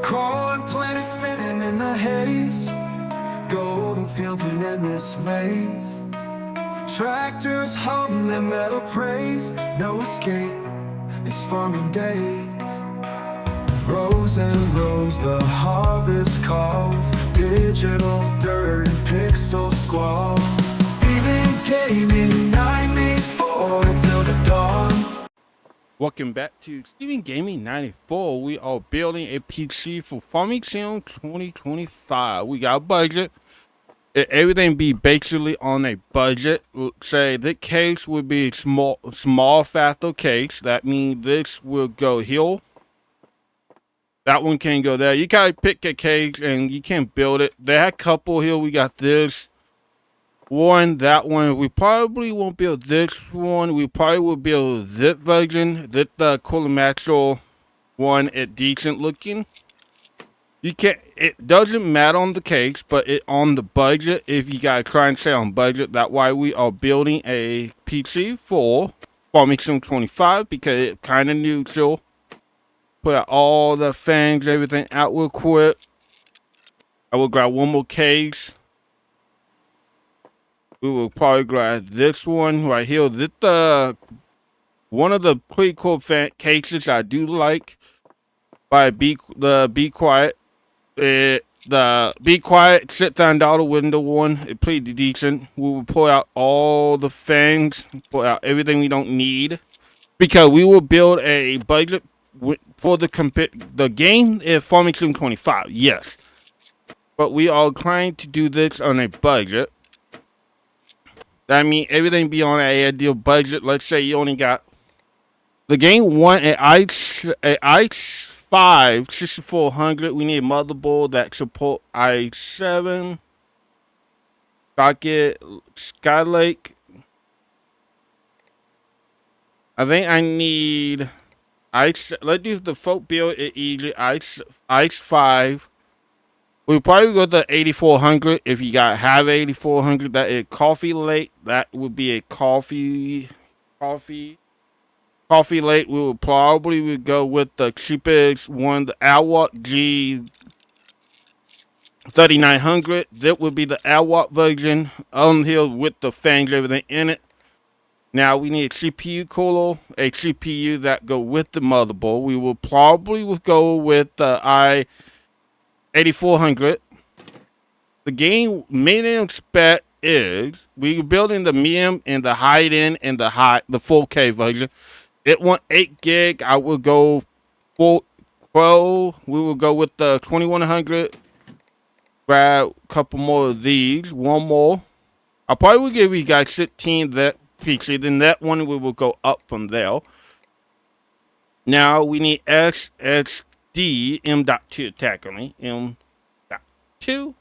Corn planets spinning in the haze, golden fields in endless maze. Tractors hum their metal praise, no escape these farming days. Rows and rows the harvest calls, digital dirt and pixel squall. Steven Gaming 94 till the dawn. Welcome back to Steven Gaming 94. We are building a PC for Farming Sim 2025. We got a budget. Everything be basically on a budget. Say this case would be small factor case. That means this will go here. That one can go there. You gotta pick a case and you can build it. They had a couple here. We got this one, that one. We probably won't build this one. We probably will build this version. This Colomacho one. It's decent looking. You can't. It doesn't matter on the case, but it on the budget. If you gotta try and stay on budget, that's why we are building a PC for Farming Sim 25 because it's kind of neutral. Put out all the things, everything out real quick. I will grab one more case. We will probably grab this one right here. This one of the pretty cool cases I do like. By Be Quiet. The Be Quiet $6,000 window one. It's pretty decent. We will pull out all the things, pull out everything we don't need, because we will build a budget for the game is Farming Sim 25. Yes, but we are trying to do this on a budget. That means everything be on an ideal budget. Let's say you only got the game want an i5 6400. We need a motherboard that support i7 socket Skylake. I think I need let's use the folk build it easy. i5. We probably go to 8400 if you have 8400. That is Coffee Lake. That would be a coffee Lake. We would probably go with the cheapest one, the Alwat G 3900. That would be the Alwat version on here with the fangs, everything in it. Now we need a CPU cooler, a CPU that go with the motherboard. We will probably go with the i8400. The game minimum spec is we're building the medium and the high end and the 4K version. It want 8 gig. I will go 4 Pro. We will go with the 2100. Grab a couple more of these. One more. I probably will give you guys 15 that PC. Then that one we will go up from there. Now we need SSD M.2 technically. M.2.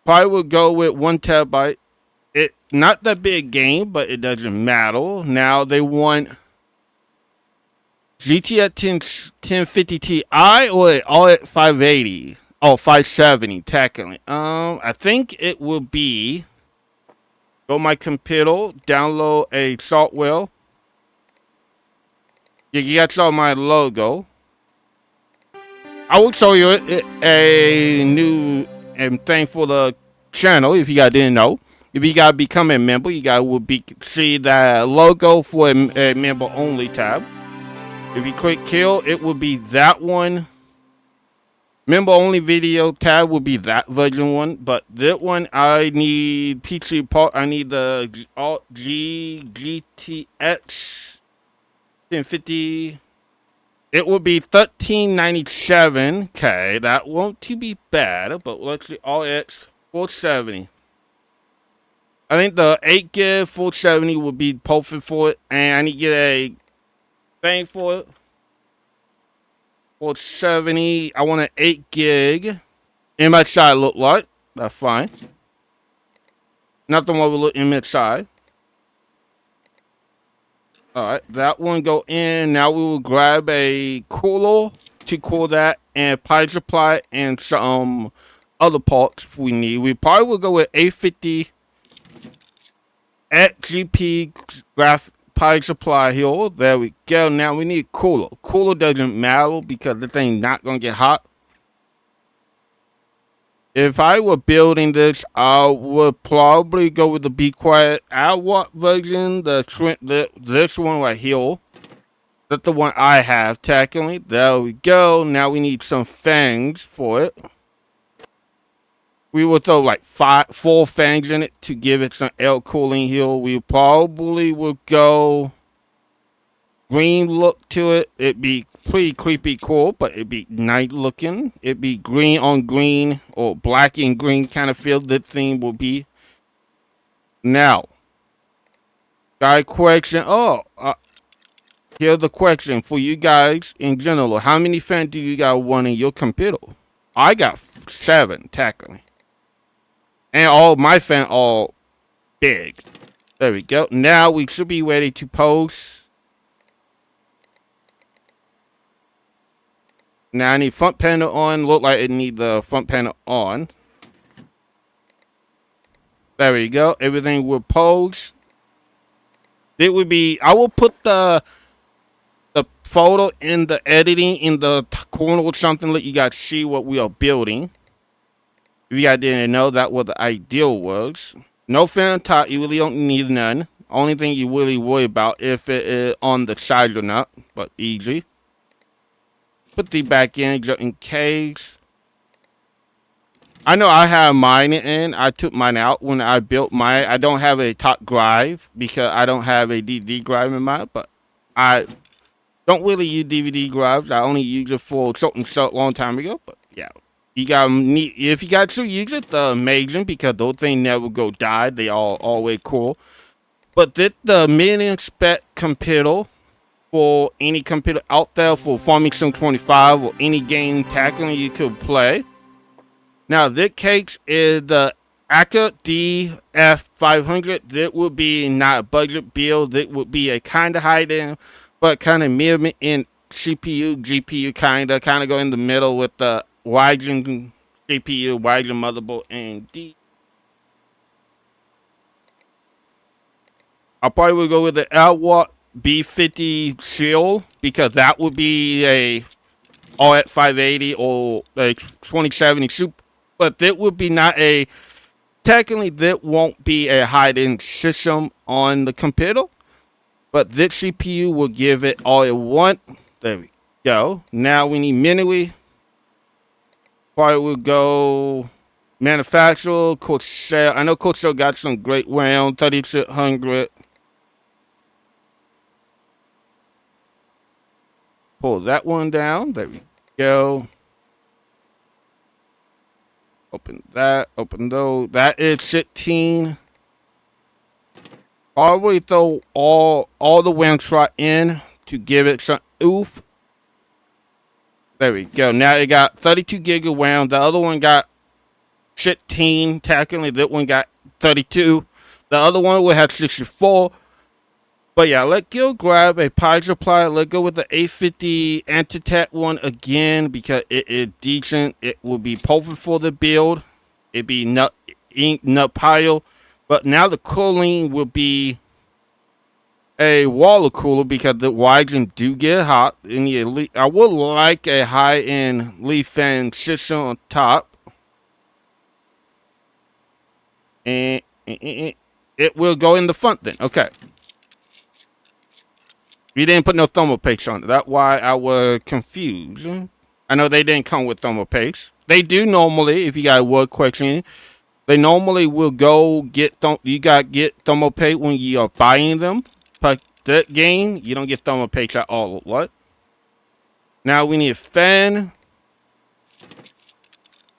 Probably will go with 1 terabyte. It's not that big game, but it doesn't matter. Now they want GTX 1050 Ti or all at 580. Oh, 570 technically. I think it will be. Go my computer, download a software. You got saw my logo. I will show you a new thing for the channel if you guys didn't know. If you gotta become a member, you guys will see the logo for a member only tab. If you click kill, it will be that one. Member only video tab will be that version one, but that one I need PC part. I need the GTX 1050. It will be 1397. Okay, that won't be bad, but let's see. RX 470. I think the 8 gig 470 will be perfect for it, and I need to get a thing for it. 470. I want an 8 gig. Image side look like. That's fine. Nothing wrong with look image side. Alright, that one go in. Now we will grab a cooler to cool that and power supply and some other parts we need. We probably will go with 850 at GP graph power supply here. There we go. Now we need cooler. Cooler doesn't matter because the thing not gonna get hot. If I were building this, I would probably go with the Be Quiet Outwalk version, this one right here. That's the one I have, technically. There we go. Now we need some fangs for it. We will throw like 4 fangs in it to give it some air cooling here. We probably will go green look to it. It'd be pretty creepy cool, but it'd be nice looking. It'd be green on green or black and green kind of feel this thing will be. Now, got a question. Here's the question for you guys in general. How many fans do you got one in your computer? I got 7, technically. And all my fans are big. There we go. Now we should be ready to post. Now I need front panel on. Look like it need the front panel on. There we go. Everything will pose. It would be. I will put the photo in the editing in the corner or something. Let you guys see what we are building. If you guys didn't know, that what the ideal was. No fan top. You really don't need none. Only thing you really worry about if it is on the side or not. But easy. Put the back in just in case. I know I have mine in. I took mine out when I built mine. I don't have a top drive because I don't have a DVD drive in mine. But I don't really use DVD drives. I only use it for something so long time ago. But yeah, you got need if you got to use it, amazing because those things never go die. They all always cool. But this the mini spec computer. For any computer out there for Farming Sim 25 or any game tackling you could play. Now this case is the Akka DF500. That would be not a budget build. That would be a kind of high-end, but kind of mirror in CPU, GPU kind of go in the middle with the Ryzen CPU, Ryzen motherboard, and D. I'll probably will go with the Outwalk B50 shield because that would be a all at 580 or a 2070 super, but that would be not a technically that won't be a high-end system on the computer, but this CPU will give it all it want. There we go. Now we need manually. Probably will go manufacturer Corsair. I know Corsair got some great round 3600. Pull that one down. There we go. Open that. Open those. That is 16. Probably throw all the winds right in to give it some oof. There we go. Now it got 32 gig of RAM. The other one got 15. Technically, that one got 32. The other one will have 64. But yeah, let's go grab a power supply. Let's go with the 850 Anti-Tech one again because it is decent. It will be perfect for the build. It'd be nut pile. But now the cooling will be a water cooler because the Ryzen do get hot. And I would like a high-end leaf fan system on top. And it will go in the front then. Okay. We didn't put no thermal paste on it. That's why I was confused. I know they didn't come with thermal paste. They do normally, if you got a word question. They normally will go get you got to get thermal paste when you are buying them. But that game, you don't get thermal paste at all. What? Now we need a fan.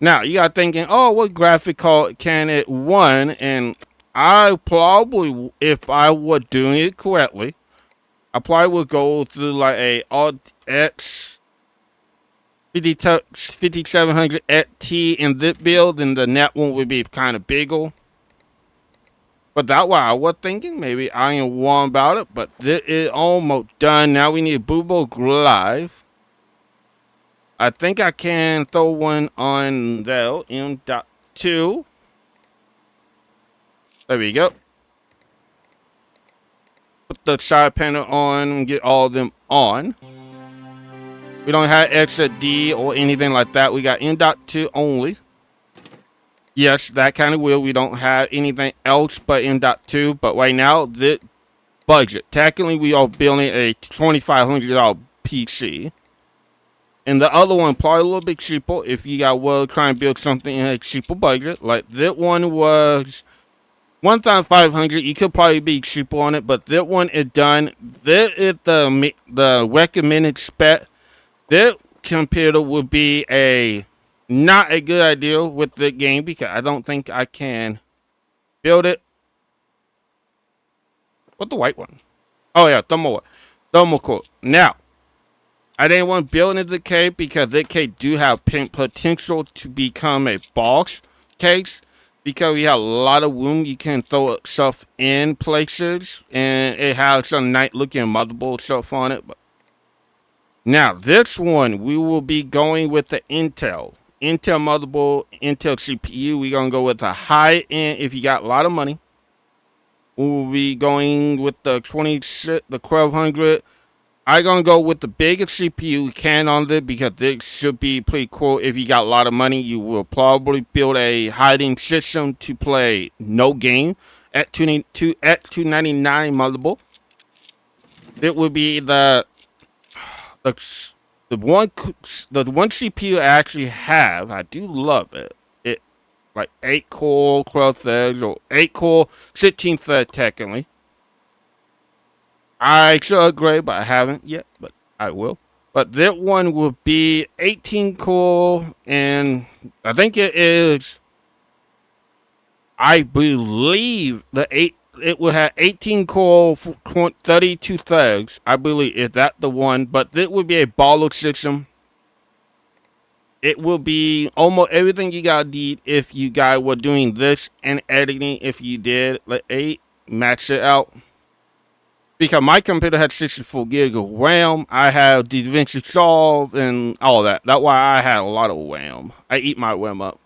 Now you got thinking, oh, what graphic card can it run? And I probably, if I were doing it correctly, I probably would go through like a RX 5700 XT in this build, and the net one would be kind of bigger. But that's why I was thinking. Maybe I ain't warm about it, but this is almost done. Now we need Boobo Live. I think I can throw one on there. M.2. There we go. Put the side panel on and get all of them on. We don't have extra D or anything like that. We got M.2 only. Yes, that kind of will. We don't have anything else but M.2. But right now, the budget. Technically, we are building a $2,500 PC. And the other one probably a little bit cheaper if you got will try and build something in a cheaper budget. Like that one was 1,500. You could probably be cheaper on it, but that one is done. That is the recommended spec. That computer would be a not a good idea with the game because I don't think I can build it. What the white one? Oh yeah, thermal core. Now I didn't want to build into the cave because that cave do have potential to become a boss case because we have a lot of room. You can throw stuff in places and it has some nice looking motherboard stuff on it. But now this one we will be going with the Intel motherboard, Intel CPU. We're gonna go with a high end if you got a lot of money. We will be going with the 1200. I'm gonna go with the biggest CPU we can on it because this should be pretty cool. If you got a lot of money, you will probably build a hiding system to play no game at 299 motherboard. It would be the the one CPU I actually have. I do love it. It like 8-core 12 threads or 8-core 16 thread technically. I should upgrade, but I haven't yet, but I will. But that one will be 18 core, and I think it is. I believe it will have 18 core, 32 thugs. I believe is that the one, but it would be a baller system. It will be almost everything you gotta need if you guys were doing this and editing. If you did, match it out. Because my computer had 64 gig of RAM, I have DaVinci Solve and all that. That's why I had a lot of RAM. I eat my RAM up.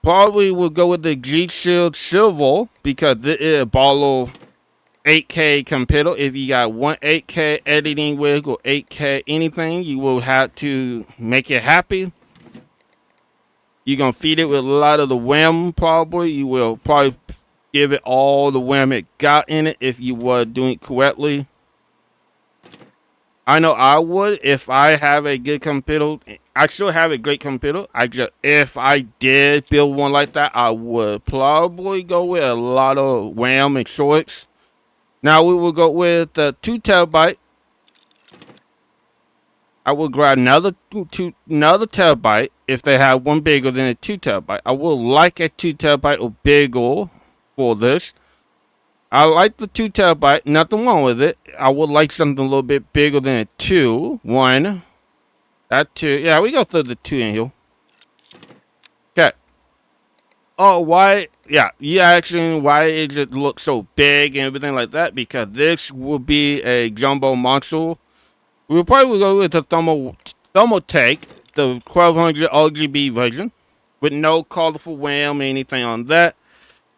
Probably will go with the G Shield Silver because this is a baller 8K computer. If you got one 8K editing rig or 8K anything, you will have to make it happy. You're gonna feed it with a lot of the RAM. Probably you will probably give it all the RAM it got in it if you were doing it correctly. I know I would if I have a good computer. I still have a great computer. If I did build one like that, I would probably go with a lot of RAM and storage. Now we will go with the 2 terabyte. I will grab another terabyte if they have one bigger than a 2 terabyte. I would like a 2 terabyte or bigger for this. I like the 2 terabyte, nothing wrong with it. I would like something a little bit bigger than a 2. 1. That 2. Yeah, we go through the 2 in here. Okay. Oh, why? Yeah, you asking why it just looks so big and everything like that? Because this will be a jumbo monster. We'll probably go with the Thermaltake, the 1200 RGB version, with no colorful RAM or anything on that.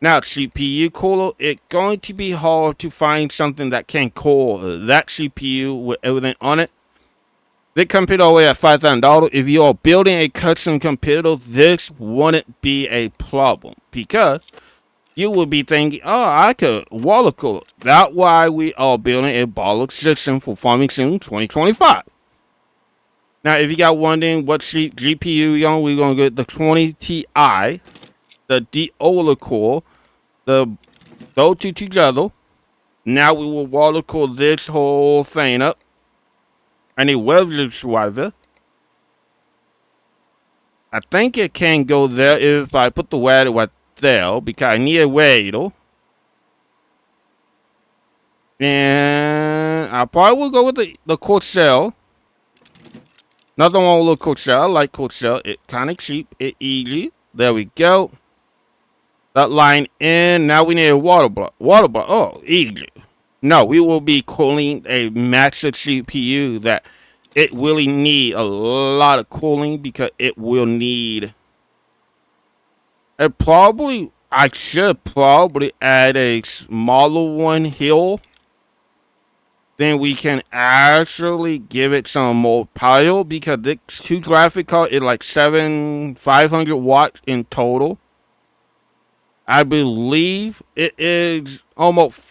Now, CPU cooler, it's going to be hard to find something that can cool that CPU with everything on it. This computer away at $5,000. If you are building a custom computer, this wouldn't be a problem because you would be thinking, oh, I could water cooler. That's why we are building a baller system for Farming Sim 2025. Now, if you got wondering what GPU you're on, we're going to get the 20 Ti, the D-Ola core. Those two together. Now we will water cool this whole thing up. I need weather driver. I think it can go there if I put the weather right there because I need a weather. And I probably will go with the core shell. Nothing wrong with the core shell. I like core shell. It's kind of cheap. It's easy. There we go. That line in. Now we need a water block. Water block. Oh, easy. No, we will be cooling a massive CPU that it really need a lot of cooling because it will need. I should probably add a smaller one here. then we can actually give it some more power, because this 2 graphic card is like 500 watts in total. I believe it is almost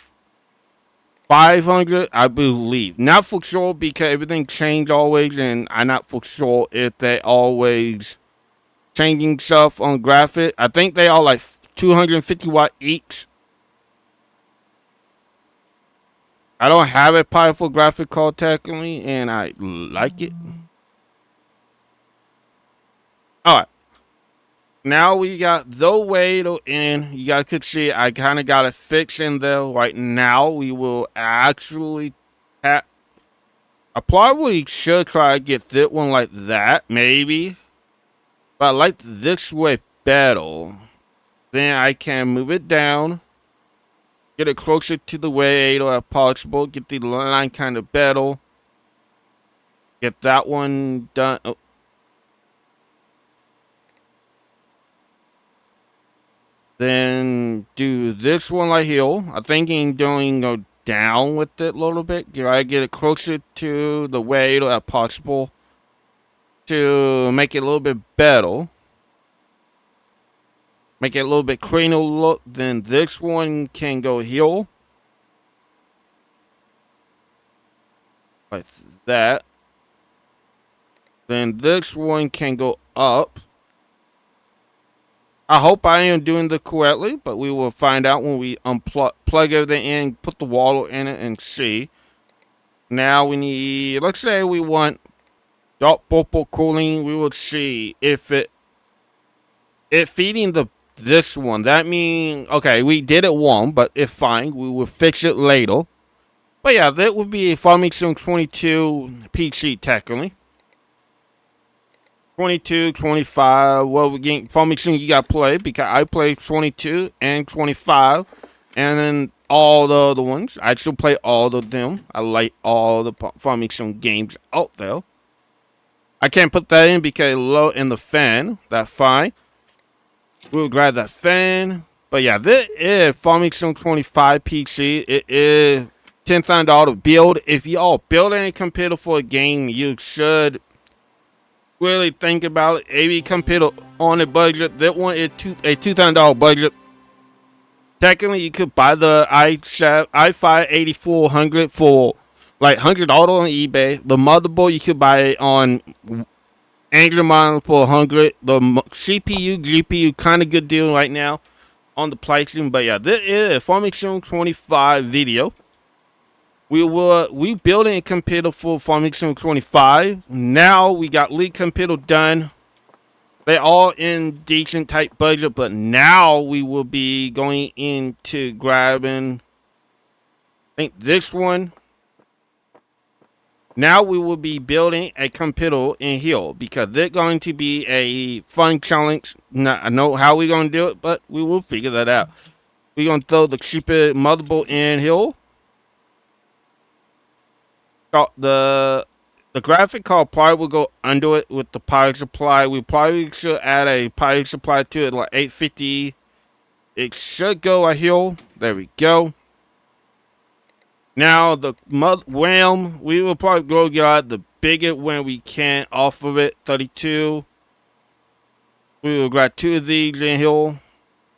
500, I believe. Not for sure, because everything change always, and I'm not for sure if they always changing stuff on graphic. I think they are like 250 watt each. I don't have a powerful graphic card technically, and I like it. Alright. Now we got the way to end. You guys could see I kind of got it fixed in there. Right now, we will actually I probably should try to get this one like that, maybe. But I like this way better. Then I can move it down, get it closer to the way as possible, get the line kind of better. Get that one done. Oh. Then do this one right here. I'm thinking go down with it a little bit. I get it closer to the way as possible to make it a little bit better. Make it a little bit cleaner look. Then this one can go here. Like that. Then this one can go up. I hope I am doing this correctly, but we will find out when we plug everything in, put the water in it, and see. Now we need, let's say we want dark purple cooling. We will see if it feeding this one. That means, okay, we did it wrong, but it's fine. We will fix it later. But yeah, that would be a Farming Sim 22 PC technically. 22, 25. Well, we getting Farming Sim you got to play, because I play 22 and 25, and then all the other ones. I still play all of them. I like all the Farming Sim games out there. I can't put that in because it's low in the fan. That's fine. We'll grab that fan. But yeah, this is Farming Sim 25 PC. It is $10,000 build. If you are building a computer for a game, you should really think about it. Maybe computer on a budget. That one is a $2,000 budget. Technically, you could buy the i5 8400 for like $100 on eBay. The motherboard you could buy it on Angry Mine for 100. The CPU, GPU, kind of good deal right now on the PlayStation. But yeah, this is a Farming Sim 25 video. We building a computer for Farming Sim 25. Now we got lead computer done. They all in decent type budget, but now we will be going into grabbing, I think, this one. Now we will be building a computer in here, because they're going to be a fun challenge. Not, I know how we're going to do it, but we will figure that out. We're going to throw the cheaper motherboard in here. The graphic card probably will go under it with the power supply. We probably should add a power supply to it, like 850. It should go right here. There we go. Now the RAM, we will probably go get the bigger when we can off of it. 32. We will grab 2 of these in here.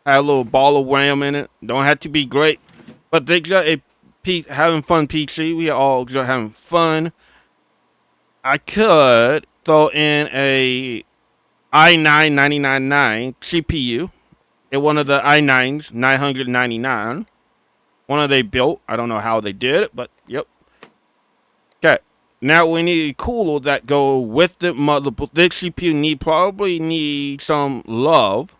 Have a little ball of RAM in it. Don't have to be great, but they got a having fun PC. We are all just having fun. I could throw in a i9-9999 CPU in one of the i9s, 999. One of they built. I don't know how they did it, but yep. Okay. Now we need a cooler that go with the motherboard. This CPU probably need some love.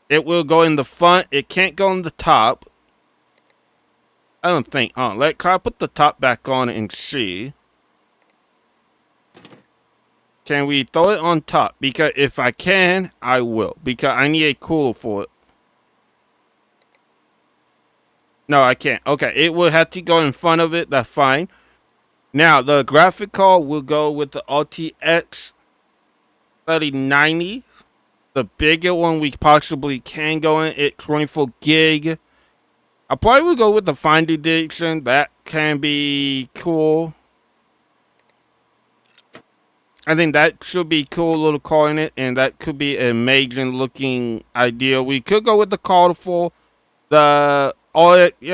It will go in the front. It can't go in the top. I don't think. Can I put the top back on and see? Can we throw it on top? Because if I can, I will. Because I need a cooler for it. No, I can't. Okay, it will have to go in front of it. That's fine. Now, the graphic card will go with the RTX 3090. The bigger one we possibly can go in. It's 24 gig. I probably would go with the fine edition. That can be cool. I think that should be cool little car in it, and that could be an amazing looking idea. We could go with the colorful, yeah,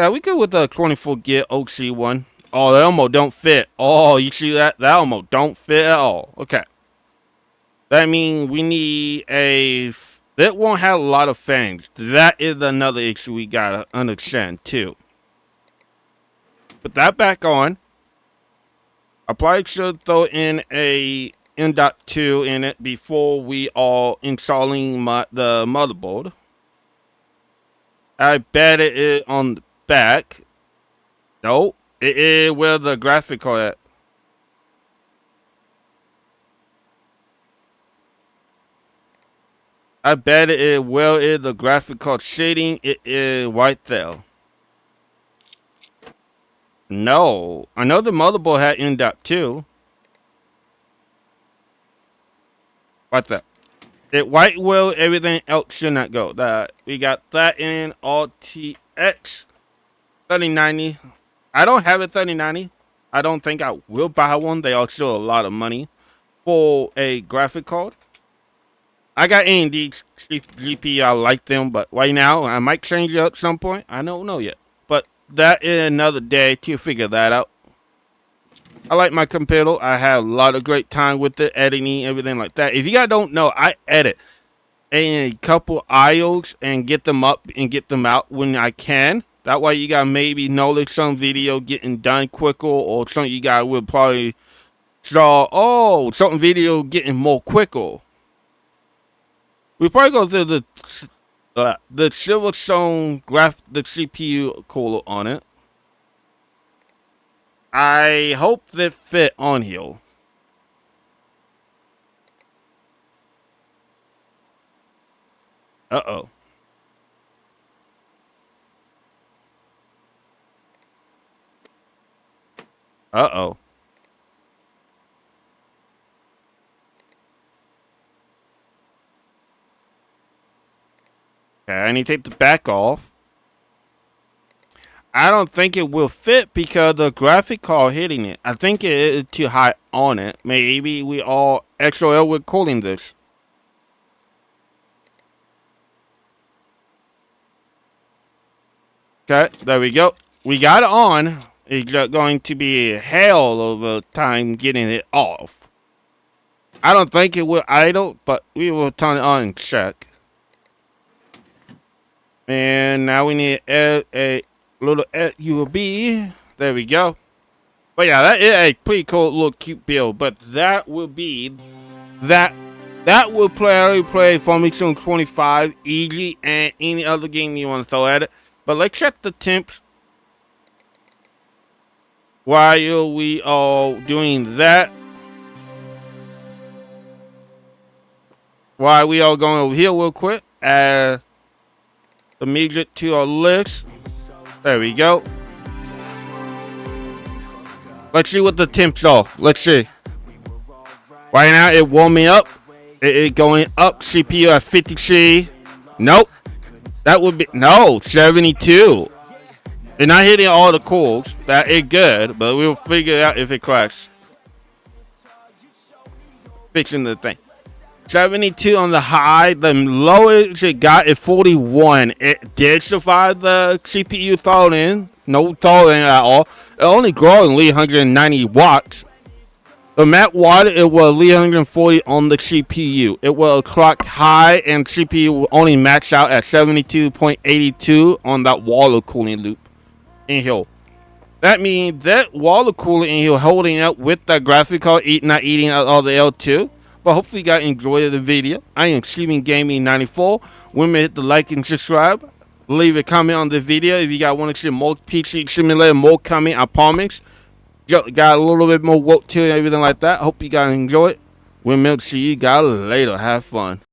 we could with the 24 gig OC one. Oh, that almost don't fit. Oh, you see that? That almost don't fit at all. Okay. That means we need that won't have a lot of fans. That is another issue we gotta understand too. Put that back on. I probably should throw in a M.2 in it before we are installing the motherboard. I bet it is on the back. No, it is where the graphic card at. I bet it is where is the graphic card sitting. It is right there. No, I know the motherboard had M.2. Right there. It white will everything else should not go. That we got that in RTX 3090. I don't have a 3090. I don't think I will buy one. They are still a lot of money for a graphic card. I got AMD GPU. I like them, but right now I might change it at some point. I don't know yet. But that is another day to figure that out. I like my computer. I have a lot of great time with it, editing, everything like that. If you guys don't know, I edit a couple IOs and get them up and get them out when I can. That way you guys maybe notice some video getting done quicker, or some of you guys will probably saw, oh, something video getting more quicker. We probably go through the Silverstone the CPU cooler on it. I hope that fit on here. Uh-oh. Uh-oh. Okay, I need to take the back off. I don't think it will fit because the graphic card hitting it. I think it is too high on it. Maybe we all XOL with cooling this. Okay, there we go. We got it on. It's going to be hell of a time getting it off. I don't think it will idle, but we will turn it on and check. And now we need a little USB. There we go. But yeah, that is a pretty cool little cute build. But that will be that will play Formation 25 easy, and any other game you want to throw at it. But let's check the temps while we are doing that. While we are going over here real quick, add the music to our list. There we go. Let's see what the temps are. Let's see. Right now, it warming up. It is going up. CPU at 50C. Nope. That would be, no, 72. It's not hitting all the cores. That is good, but we'll figure out if it crashes. Fixing the thing. 72 on the high. The lowest it got is 41. It did survive the CPU throttling. No throttling at all. It only growing 190 watts. The max watt, it was 340 on the CPU. It was a clock high, and CPU will only max out at 72.82 on that water cooling loop in here. That means that water cooling in here holding up with that graphic card, not eating out all the L2. But hopefully you guys enjoyed the video. I am Steven Gaming 94. Remember, hit the like and subscribe. Leave a comment on the video if you guys want to see more PC Simulator, more coming, I promise. Got a little bit more work to it and everything like that. Hope you guys enjoy it. We'll see you guys later. Have fun.